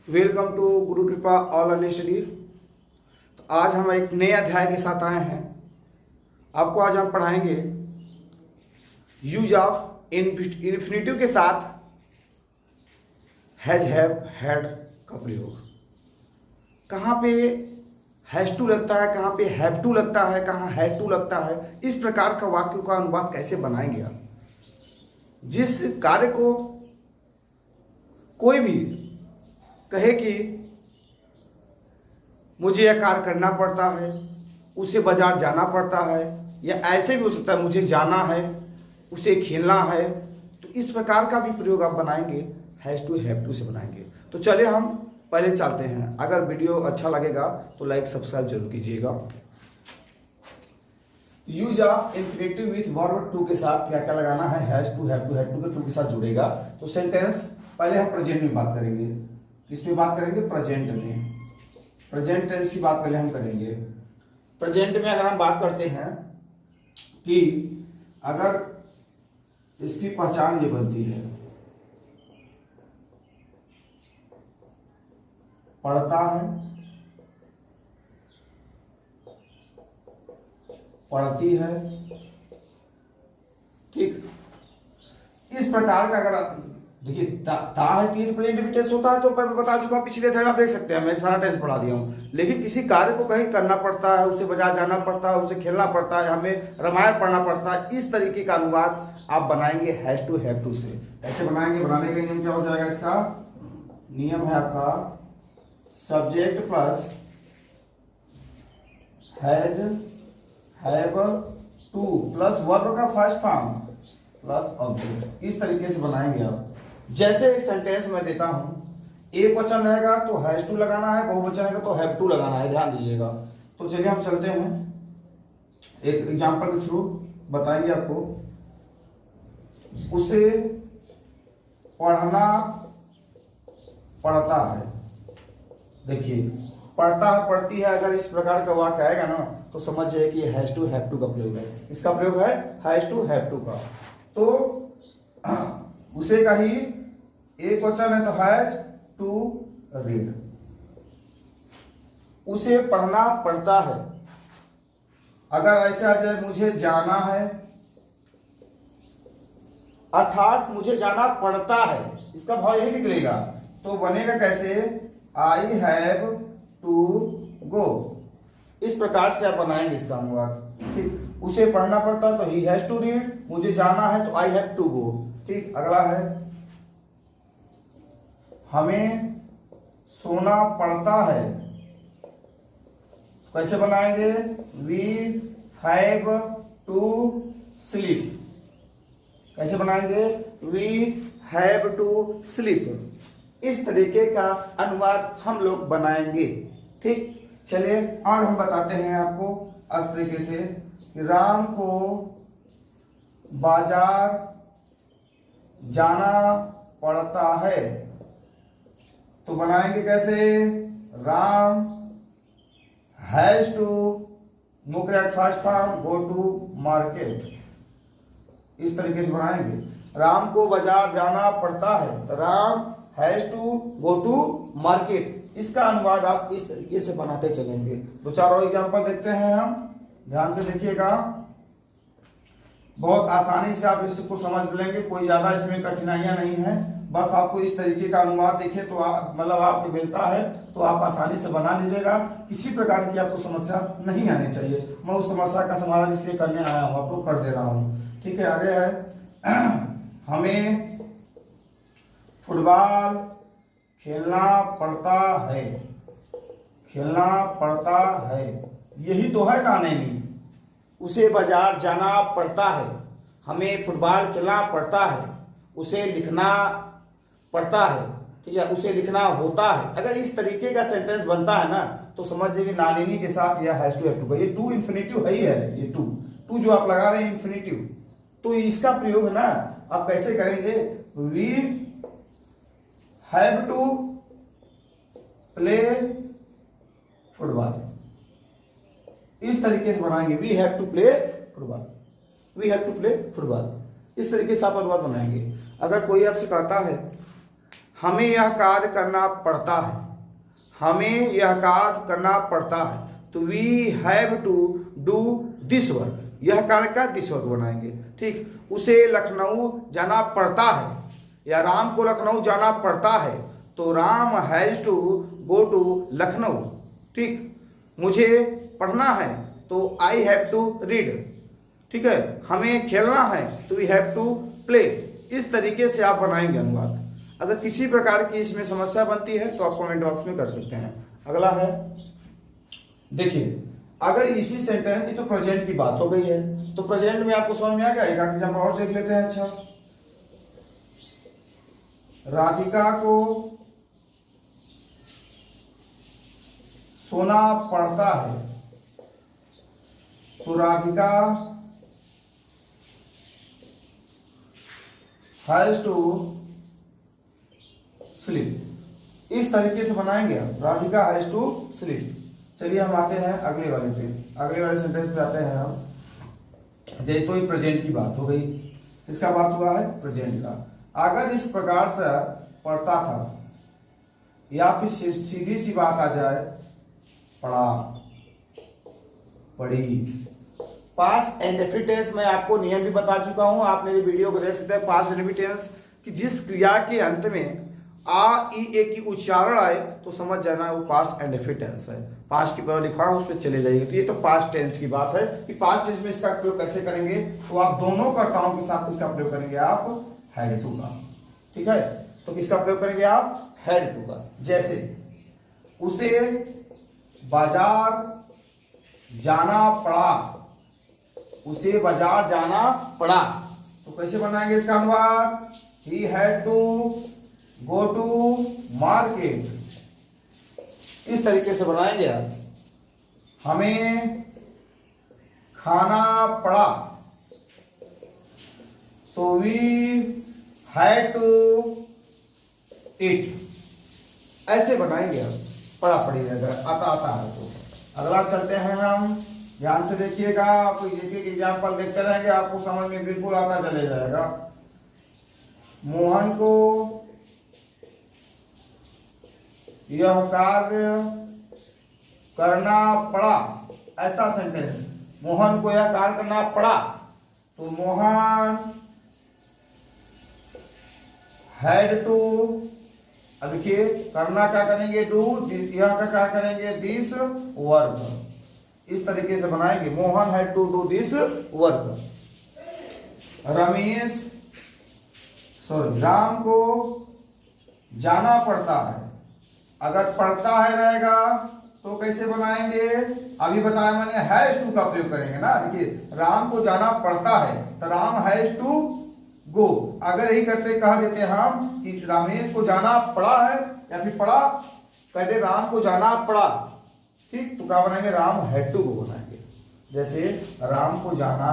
Welcome to गुरु कृपा online study. तो आज हम एक नए अध्याय के साथ आए हैं। आपको आज हम पढ़ाएंगे यूज ऑफ इन्फिनेटिव के साथ हैज, हैव, हैड का प्रयोग। कहाँ पे हैज टू लगता है, कहाँ पे हैव टू लगता है, कहाँ हैड टू लगता है, इस प्रकार का वाक्यों का अनुवाद कैसे बनाएंगे आप। जिस कार्य को कोई भी कहे कि मुझे यह कार्य करना पड़ता है, उसे बाजार जाना पड़ता है, या ऐसे भी हो सकता है मुझे जाना है, उसे खेलना है, तो इस प्रकार का भी प्रयोग आप बनाएंगे, हैज टू, हैव टू से बनाएंगे। तो चलिए हम पहले चलते हैं। अगर वीडियो अच्छा लगेगा तो लाइक सब्सक्राइब जरूर कीजिएगा। Use of infinitive with verb to के साथ क्या क्या लगाना है, has to, have to, had to के टू के साथ जुड़ेगा। तो सेंटेंस पहले हम प्रेजेंट में बात करेंगे। किसमें बात करेंगे? प्रेजेंट में। प्रेजेंट टेंस की बात पहले हम करेंगे। प्रेजेंट में अगर हम बात करते हैं कि अगर इसकी पहचान ये बनती है, पढ़ता है, पढ़ती है, ठीक, इस प्रकार का अगर देखिए ता है तीन प्रेजेंट टेंस होता है, तो मैं बता चुका पिछले अध्याय में, आप देख सकते हैं मैं सारा टेंस पढ़ा दिया हूँ। लेकिन किसी कार्य को कहीं करना पड़ता है, उसे बाजार जाना पड़ता है, उसे खेलना पड़ता है, हमें रामायण पढ़ना पड़ता है, इस तरीके का अनुवाद आप बनाएंगे हैज टू, हैव टू से। ऐसे बनाएंगे। बनाने का नियम क्या हो जाएगा? इसका नियम है आपका subject plus has, have two plus verb का फर्स्ट फॉर्म प्लस ऑब्जेक्ट। इस तरीके से बनाएंगे आप। जैसे एक सेंटेंस में देता हूं, एक वचन रहेगा तो हैज टू लगाना है, बहुवचन रहेगा तो हैव टू लगाना है, ध्यान दीजिएगा। तो चलिए हम चलते हैं, एक एग्जांपल के थ्रू बताएंगे आपको। उसे पढ़ना पड़ता है। देखिए पढ़ता है, पढ़ती है, अगर इस प्रकार का वाक्य आएगा ना तो समझ जाइए कि हैज टू, हैव टू का प्रयोग है। इसका प्रयोग है हैज टू, हैव टू का। तो उसे का ही एक वचन है तो हैज टू रीड। उसे पढ़ना पड़ता है, अगर ऐसे आ जाए मुझे जाना है, अर्थात मुझे जाना पड़ता है, इसका भाव यही निकलेगा। तो बनेगा कैसे? I have to go. इस प्रकार से आप बनाएंगे इसका अनुवाद। ठीक, उसे पढ़ना पड़ता है तो ही हैज टू रीड, मुझे जाना है तो आई हैव टू गो। ठीक, अगला है हमें सोना पड़ता है। कैसे बनाएंगे? We have to sleep. कैसे बनाएंगे? We have to sleep. इस तरीके का अनुवाद हम लोग बनाएंगे। ठीक, चलिए और हम बताते हैं आपको इस तरीके से कि राम को बाजार जाना पड़ता है। तो बनाएंगे कैसे? राम हैज टू, मुख्य first form, go to market. इस तरीके से बनाएंगे। राम को बाजार जाना पड़ता है तो Ram has to go to market. इसका अनुवाद आप इस तरीके से बनाते चलेंगे। दो चार और एग्जांपल देखते हैं हम, ध्यान से देखिएगा। बहुत आसानी से आप इसको समझ लेंगे, कोई ज्यादा इसमें कठिनाइयां नहीं है। बस आपको इस तरीके का अनुवाद देखे तो मतलब आपको मिलता है तो आप आसानी से बना लीजिएगा। किसी प्रकार की आपको समस्या नहीं आनी चाहिए। मैं उस समस्या का समाधान इसलिए करने आया हूँ, आपको कर दे रहा हूँ। ठीक है, आगे है हमें फुटबॉल खेलना पड़ता है। खेलना पड़ता है, यही तो है ना नहीं। उसे बाजार जाना पड़ता है, हमें फुटबॉल खेलना पड़ता है, उसे लिखना पड़ता है, ठीक है, उसे लिखना होता है। अगर इस तरीके का सेंटेंस बनता है ना तो समझ जाइए नालिनी के साथ यह हैज टू, हैव टू का, ये टू इन्फिनेटिव ही है। ये टू जो आप लगा रहे हैं इन्फिनेटिव, तो इसका प्रयोग है ना आप कैसे करेंगे? We have to play football. इस तरीके से बनाएंगे, we have to play football, we have to play football. इस तरीके से आप अनुवाद बनाएंगे। अगर कोई आपसे कहता है हमें यह कार्य करना पड़ता है, हमें यह कार्य करना पड़ता है, तो we have to do this work, यह कार्य का दिस वर्क बनाएंगे। ठीक, उसे लखनऊ जाना पड़ता है या राम को लखनऊ जाना पड़ता है, तो Ram has to go to Lucknow. ठीक, मुझे पढ़ना है तो आई हैव टू रीड। ठीक है, हमें खेलना है तो वी हैव टू प्ले। इस तरीके से आप बनाएंगे अनुवाद। अगर किसी प्रकार की इसमें समस्या बनती है तो आप कमेंट बॉक्स में कर सकते हैं। अगला है, देखिए अगर इसी सेंटेंस, ये तो प्रेजेंट की बात हो गई है, तो प्रेजेंट में आपको समझ में आ गया। एक एग्जाम्पल और देख लेते हैं। अच्छा, राधिका को सोना पड़ता है, तो राधिका हैज टू स्लीप। इस तरीके से बनाएंगे आप, राधिका हैज टू स्लीप। चलिए हम आते हैं अगले वाले पे, अगले वाले सेंटेंस पे आते हैं हम। जैसे तो प्रेजेंट की बात हो गई, इसका बात हुआ है प्रेजेंट का। अगर इस प्रकार से पढ़ता था, या फिर सीधी सी बात आ जाए, पढ़ा, पढ़ी। पास्ट इंडेफिनिट टेंस में आपको नियम भी बता चुका हूं, आप मेरी वीडियो को देख सकते हैं। पास्ट इंडेफिनिट टेंस कि जिस क्रिया के अंत में आ ई ए की उच्चारण आए तो समझ जाना वो पास्ट इंडेफिनिट टेंस है। पास्ट की पर लिखा है उस पर चले जाइए। तो ये तो पास्ट टेंस की बात है कि पास्ट टेंस में इसका प्रयोग कैसे करेंगे, तो आप दोनों कर्ताओं के साथ इसका प्रयोग करेंगे आप हैड टू का। ठीक है, तो किसका प्रयोग करेंगे आप, हैड टू का। जैसे उसे बाजार जाना पड़ा, उसे बाजार जाना पड़ा, तो कैसे बनाएंगे इसका अनुवाद, he had to go to market. इस तरीके से बनाएंगे आप। हमें खाना पड़ा, तो वी हैड टू ईट। ऐसे बनाएंगे आप, पढ़ा पढ़ी अगर आता है तो। अगला चलते हैं हम, ध्यान से देखिएगा, आपको एक एक एग्जाम्पल देखते रहेंगे, आपको समझ में बिल्कुल आता चले जाएगा। मोहन को यह कार्य करना पड़ा, ऐसा सेंटेंस, मोहन को यह कार्य करना पड़ा, तो मोहन हैड टू। अब देखिए करना क्या करेंगे, डू, यह का क्या करेंगे, दिस वर्क। इस तरीके से बनाएंगे, Mohan had to do this work. Ramesh Ram को जाना पड़ता है, अगर पढ़ता है रहेगा तो कैसे बनाएंगे, अभी बताया मैंने, हैज टू का प्रयोग करेंगे ना। देखिए राम को जाना पड़ता है तो राम हैज टू गो। अगर यही करते कह देते हम कि रमेश को जाना पड़ा है या फिर पड़ा, कहते राम को जाना पड़ा, ठीक, तो क्या बनाएंगे, राम हैड टू गो बनाएंगे। जैसे राम को जाना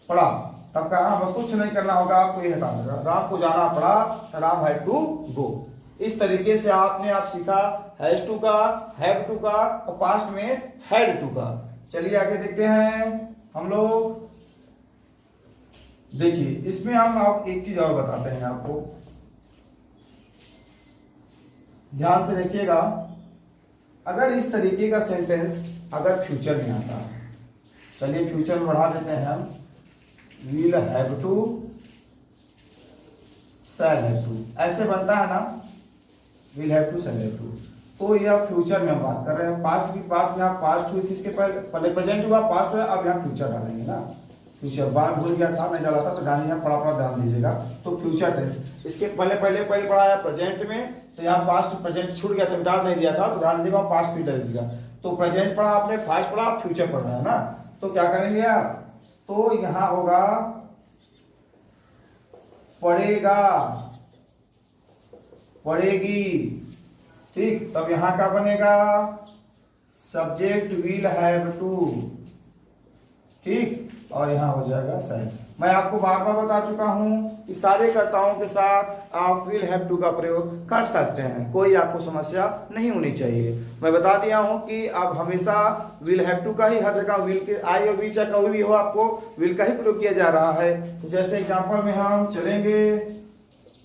पड़ा, तब कहा बस कुछ नहीं करना होगा, आपको ये हटा देगा, राम को जाना पड़ा, राम हैड टू गो। इस तरीके से आप सीखा हैज टू का, हैव टू का और पास्ट में हैड टू का। चलिए आगे देखते हैं हम लोग। देखिए इसमें हम आप एक चीज और बताते हैं आपको, ध्यान से देखिएगा। अगर इस तरीके का सेंटेंस अगर फ्यूचर में आता है, चलिए फ्यूचर में बढ़ा देते हैं हम, will have to, shall have to, ऐसे बनता है ना, will have to, shall have to. तो यह फ्यूचर में हम बात कर रहे हैं। पास्ट की बात यहाँ पास्ट हुई थी, इसके पहले प्रेजेंट हुआ, पास्ट हुआ, अब यहाँ फ्यूचर डालेंगे ना। फ्यूचर बार भूल गया था, नहीं डाला था, तो ध्यान यहाँ पढ़ा ध्यान दीजिएगा। तो फ्यूचर टेंस, इसके पहले पढ़ा है प्रेजेंट में, तो यहाँ पास्ट प्रेजेंट छूट गया था, मिटा नहीं दिया था, तो ध्यान दीजिएगा पास्ट भी डाल दीजिएगा। तो प्रेजेंट पढ़ा आपने, पास्ट पढ़ा, फ्यूचर पढ़ रहे हैं ना, तो क्या करेंगे आप, तो यहाँ होगा पढ़ेगा, पढ़ेगी, ठीक, तब यहाँ क्या बनेगा, सब्जेक्ट विल हैव टू, ठीक, और यहाँ हो जाएगा शैल। मैं आपको बार बार बता चुका हूँ कि सारे कर्ताओं के साथ आप विल हैव टू का प्रयोग कर सकते हैं, कोई आपको समस्या नहीं होनी चाहिए। मैं बता दिया हूँ कि आप हमेशा विल हैव टू का ही हर जगह विल के आई और वी चाहे कोई भी हो आपको विल का ही प्रयोग किया जा रहा है। तो जैसे एग्जाम्पल में हम चलेंगे,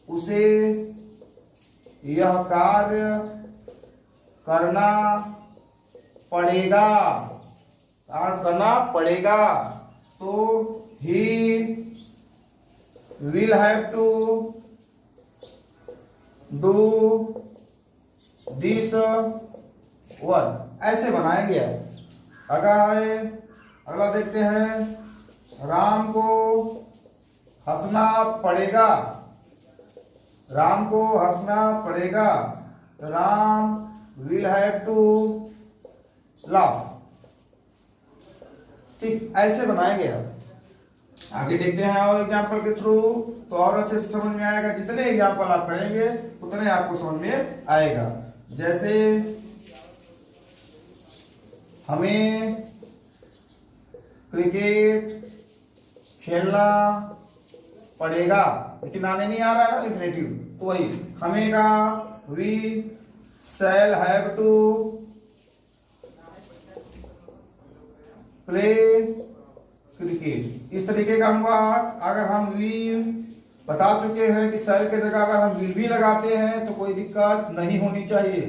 उसे यह कार्य करना पड़ेगा, करना पड़ेगा, तो he will have to do this work, ऐसे बनाएंगे। अगला देखते हैं, राम को हंसना पड़ेगा, राम को हंसना पड़ेगा, Ram will have to laugh। ठीक, ऐसे बनाएंगे। आगे देखते हैं और एग्जाम्पल के थ्रू, तो और अच्छे से समझ में आएगा। जितने एग्जाम्पल आप करेंगे उतने आपको समझ में आएगा। जैसे हमें क्रिकेट खेलना पड़ेगा, लेकिन आने नहीं आ रहा है ना इंफिनिटिव, तो वही हमें का we shall have to play cricket. इस तरीके का अनुवाद अगर हम विल बता चुके हैं कि शैल के जगह अगर हम विल भी लगाते हैं तो कोई दिक्कत नहीं होनी चाहिए।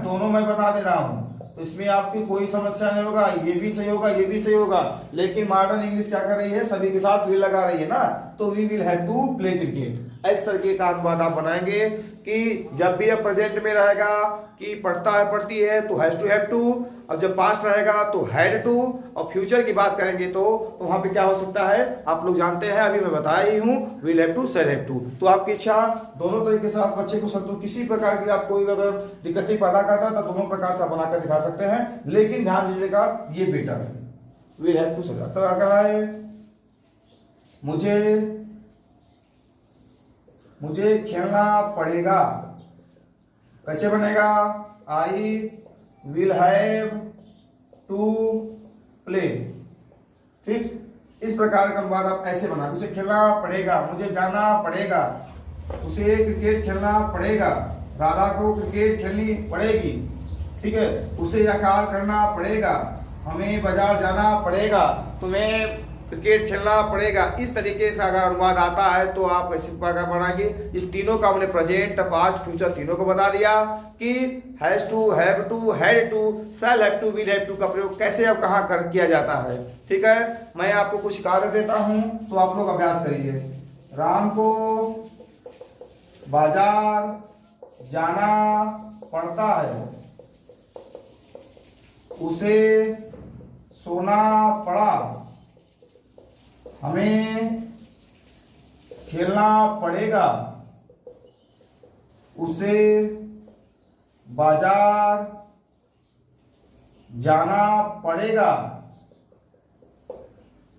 दोनों मैं बता दे रहा हूं, तो इसमें आपकी कोई समस्या नहीं होगा, ये भी सही होगा, ये भी सही होगा। लेकिन मॉडर्न इंग्लिश क्या कर रही है, सभी के साथ विल लगा रही है ना, तो we will have to play cricket. इस तरीके का अनुवाद आप बनाएंगे कि जब भी अब प्रेजेंट में रहेगा कि पढ़ता है पढ़ती है तो हैज टू हैव टू, अब जब पास्ट रहेगा तो हैड टू, और फ्यूचर की बात करेंगे तो वहां पे क्या हो सकता है आप लोग जानते हैं, अभी मैं बताया ही हूं, will have to, shall have to. तो आपकी इच्छा दोनों तरीके से आप बच्चे को संतुष्ट, किसी प्रकार की आप कोई अगर दिक्कत ही पैदा करता है तो दोनों प्रकार से आप बनाकर दिखा सकते हैं, लेकिन ध्यान दीजिएगा ये बेटर है, विल हैव टू शैल। तो अगर है मुझे खेलना पड़ेगा, कैसे बनेगा, I will have to play. ठीक, इस प्रकार का अनुवाद आप ऐसे बना, उसे खेलना पड़ेगा, मुझे जाना पड़ेगा, उसे क्रिकेट खेलना पड़ेगा, राधा को क्रिकेट खेलनी पड़ेगी। ठीक है, उसे यह कार्य करना पड़ेगा, हमें बाजार जाना पड़ेगा, तुम्हें क्रिकेट खेलना पड़ेगा। इस तरीके से अगर अनुवाद आता है तो आप कैसे प्रकार बनाएंगे। इस तीनों का हमने प्रेजेंट, पास्ट, फ्यूचर तीनों को बता दिया कि has to, have to, had to, shall have to, will have to का प्रयोग कैसे अब कहाँ कर किया जाता है। ठीक है, मैं आपको कुछ कार्य देता हूं तो आप लोग अभ्यास करिए। राम को बाजार जाना पड़ता है, उसे सोना पड़ा, हमें खेलना पड़ेगा, उसे बाजार जाना पड़ेगा।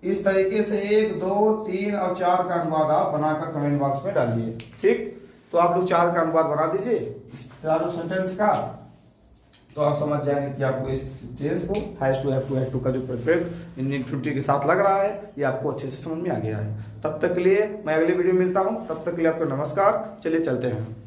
इस तरीके से 1, 2, 3 और 4 का अनुवाद आप बनाकर कमेंट बॉक्स में डालिए। ठीक, तो आप लोग 4 का अनुवाद बना दीजिए इस चारों सेंटेंस का, तो आप समझ जाएंगे कि आपको इस टेंस को हैज टू, हैव टू का जो प्रयोग इन्फिनिटिव के साथ लग रहा है ये आपको अच्छे से समझ में आ गया है। तब तक के लिए मैं अगले वीडियो में मिलता हूं, तब तक के लिए आपको नमस्कार। चलिए चलते हैं।